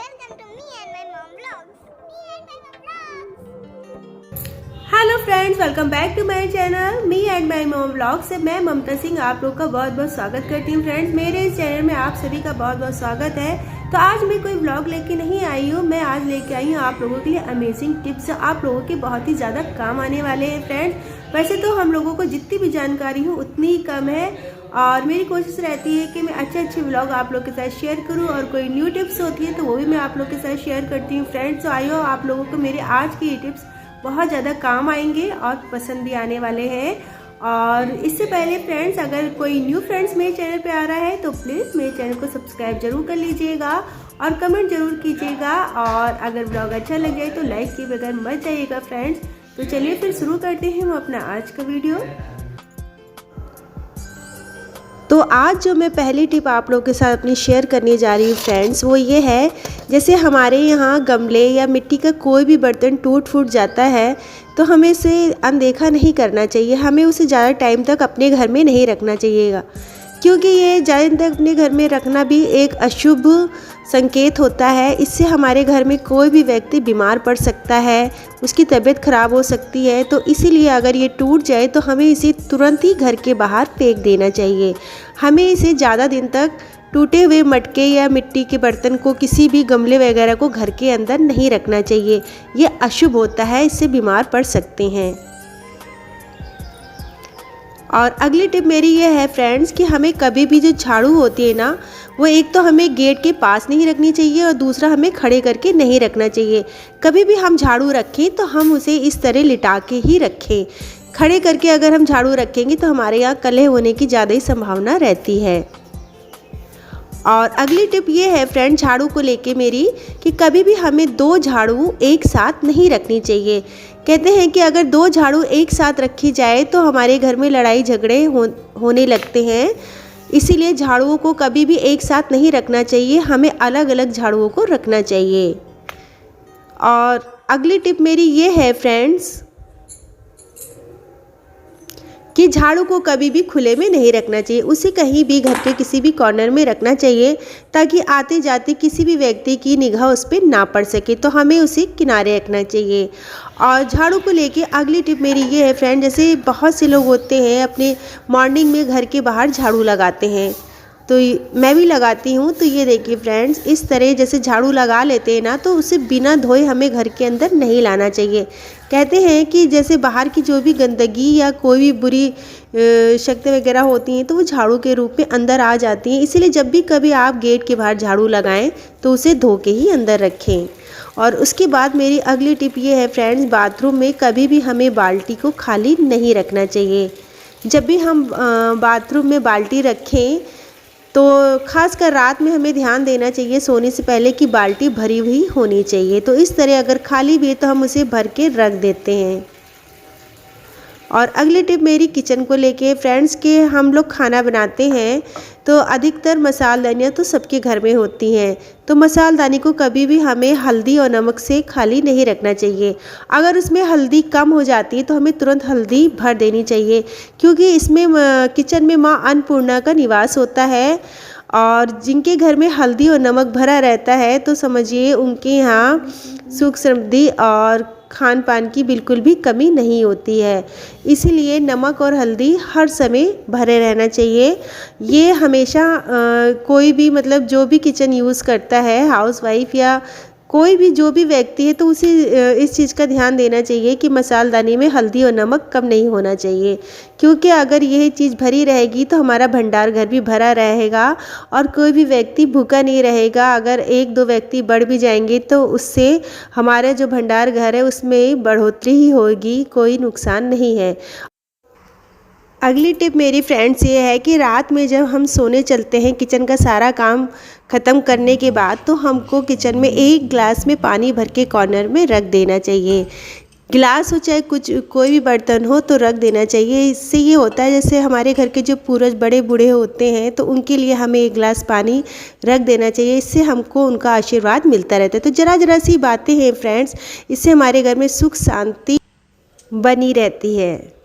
Welcome to me and my mom vlogs. Me and my mom vlogs. Hello friends, welcome back to my channel me and my mom vlog से मैं ममता सिंह आप लोग का बहुत बहुत स्वागत करती हूँ। फ्रेंड्स, मेरे इस चैनल में आप सभी का बहुत बहुत स्वागत है। तो आज मैं कोई व्लॉग लेके नहीं आई हूँ, मैं आज लेके आई हूँ आप लोगों के लिए अमेजिंग टिप्स, आप लोगों के बहुत ही ज़्यादा काम आने वाले हैं। फ्रेंड्स, वैसे तो हम लोगों को जितनी भी जानकारी हो उतनी ही कम है और मेरी कोशिश रहती है कि मैं अच्छे व्लॉग आप लोग के साथ शेयर करूं और कोई न्यू टिप्स होती है तो वो भी मैं आप लोग के साथ शेयर करती हूँ। फ्रेंड्स, तो आइयो आप लोगों को मेरे आज की ये टिप्स बहुत ज़्यादा काम आएंगे और पसंद भी आने वाले हैं। और इससे पहले फ्रेंड्स, अगर कोई न्यू फ्रेंड्स मेरे चैनल पे आ रहा है तो प्लीज़ मेरे चैनल को सब्सक्राइब जरूर कर लीजिएगा और कमेंट जरूर कीजिएगा और अगर ब्लॉग अच्छा लग जाए तो लाइक किए बगैर मत जाइएगा। फ्रेंड्स, तो चलिए फिर शुरू करते हैं हम अपना आज का वीडियो। तो आज जो मैं पहली टिप आप लोगों के साथ अपनी शेयर करने जा रही हूँ फ्रेंड्स, वो ये है, जैसे हमारे यहाँ गमले या मिट्टी का कोई भी बर्तन टूट फूट जाता है तो हमें इसे अनदेखा नहीं करना चाहिए, हमें उसे ज़्यादा टाइम तक अपने घर में नहीं रखना चाहिएगा, क्योंकि ये ज़्यादा दिन तक अपने घर में रखना भी एक अशुभ संकेत होता है। इससे हमारे घर में कोई भी व्यक्ति बीमार पड़ सकता है, उसकी तबीयत खराब हो सकती है। तो इसीलिए अगर ये टूट जाए तो हमें इसे तुरंत ही घर के बाहर फेंक देना चाहिए। हमें इसे ज़्यादा दिन तक टूटे हुए मटके या मिट्टी के बर्तन को, किसी भी गमले वगैरह को घर के अंदर नहीं रखना चाहिए, ये अशुभ होता है, इससे बीमार पड़ सकते हैं। और अगली टिप मेरी ये है फ्रेंड्स कि हमें कभी भी जो झाड़ू होती है ना, वो एक तो हमें गेट के पास नहीं रखनी चाहिए और दूसरा हमें खड़े करके नहीं रखना चाहिए। कभी भी हम झाड़ू रखें तो हम उसे इस तरह लिटा के ही रखें। खड़े करके अगर हम झाड़ू रखेंगे तो हमारे यहाँ कलह होने की ज़्यादा ही संभावना रहती है। और अगली टिप ये है फ्रेंड झाड़ू को लेके मेरी, कि कभी भी हमें दो झाड़ू एक साथ नहीं रखनी चाहिए। कहते हैं कि अगर दो झाड़ू एक साथ रखी जाए तो हमारे घर में लड़ाई झगड़े होने लगते हैं, इसीलिए झाड़ुओं को कभी भी एक साथ नहीं रखना चाहिए, हमें अलग अलग झाड़ुओं को रखना चाहिए। और अगली टिप मेरी ये है फ्रेंड्स कि झाड़ू को कभी भी खुले में नहीं रखना चाहिए, उसे कहीं भी घर के किसी भी कॉर्नर में रखना चाहिए ताकि आते जाते किसी भी व्यक्ति की निगाह उस पर ना पड़ सके, तो हमें उसे किनारे रखना चाहिए। और झाड़ू को लेके अगली टिप मेरी ये है फ्रेंड, जैसे बहुत से लोग होते हैं अपने मॉर्निंग में घर के बाहर झाड़ू लगाते हैं, तो मैं भी लगाती हूँ। तो ये देखिए फ्रेंड्स, इस तरह जैसे झाड़ू लगा लेते हैं ना, तो उसे बिना धोए हमें घर के अंदर नहीं लाना चाहिए। कहते हैं कि जैसे बाहर की जो भी गंदगी या कोई भी बुरी शक्ति वगैरह होती हैं तो वो झाड़ू के रूप में अंदर आ जाती हैं, इसीलिए जब भी कभी आप गेट के बाहर झाड़ू लगाएं तो उसे धो के ही अंदर रखें। और उसके बाद मेरी अगली टिप ये है फ्रेंड्स, बाथरूम में कभी भी हमें बाल्टी को खाली नहीं रखना चाहिए। जब भी हम बाथरूम में बाल्टी रखें तो खासकर रात में हमें ध्यान देना चाहिए सोने से पहले कि बाल्टी भरी हुई होनी चाहिए। तो इस तरह अगर खाली भी है तो हम उसे भर के रख देते हैं। और अगली टिप मेरी किचन को लेके फ्रेंड्स, के हम लोग खाना बनाते हैं तो अधिकतर मसालदानियाँ तो सबके घर में होती हैं, तो मसालदानी को कभी भी हमें हल्दी और नमक से खाली नहीं रखना चाहिए। अगर उसमें हल्दी कम हो जाती है तो हमें तुरंत हल्दी भर देनी चाहिए, क्योंकि इसमें किचन में माँ अन्नपूर्णा का निवास होता है और जिनके घर में हल्दी और नमक भरा रहता है तो समझिए उनके यहाँ सुख समृद्धि और खान पान की बिल्कुल भी कमी नहीं होती है। इसीलिए नमक और हल्दी हर समय भरे रहना चाहिए। ये हमेशा कोई भी मतलब जो भी किचन यूज़ करता है, हाउसवाइफ या कोई भी जो भी व्यक्ति है, तो उसे इस चीज़ का ध्यान देना चाहिए कि मसालदानी में हल्दी और नमक कम नहीं होना चाहिए, क्योंकि अगर यह चीज़ भरी रहेगी तो हमारा भंडार घर भी भरा रहेगा और कोई भी व्यक्ति भूखा नहीं रहेगा। अगर एक दो व्यक्ति बढ़ भी जाएंगे तो उससे हमारा जो भंडार घर है उसमें बढ़ोतरी ही होगी, कोई नुकसान नहीं है। अगली टिप मेरी फ्रेंड्स ये है कि रात में जब हम सोने चलते हैं किचन का सारा काम ख़त्म करने के बाद, तो हमको किचन में एक गिलास में पानी भर के कॉर्नर में रख देना चाहिए। गिलास हो चाहे कुछ कोई भी बर्तन हो तो रख देना चाहिए। इससे ये होता है जैसे हमारे घर के जो पूर्वज बड़े बूढ़े होते हैं तो उनके लिए हमें एक गिलास पानी रख देना चाहिए, इससे हमको उनका आशीर्वाद मिलता रहता है। तो ज़रा सी बातें हैं फ्रेंड्स, इससे हमारे घर में सुख शांति बनी रहती है।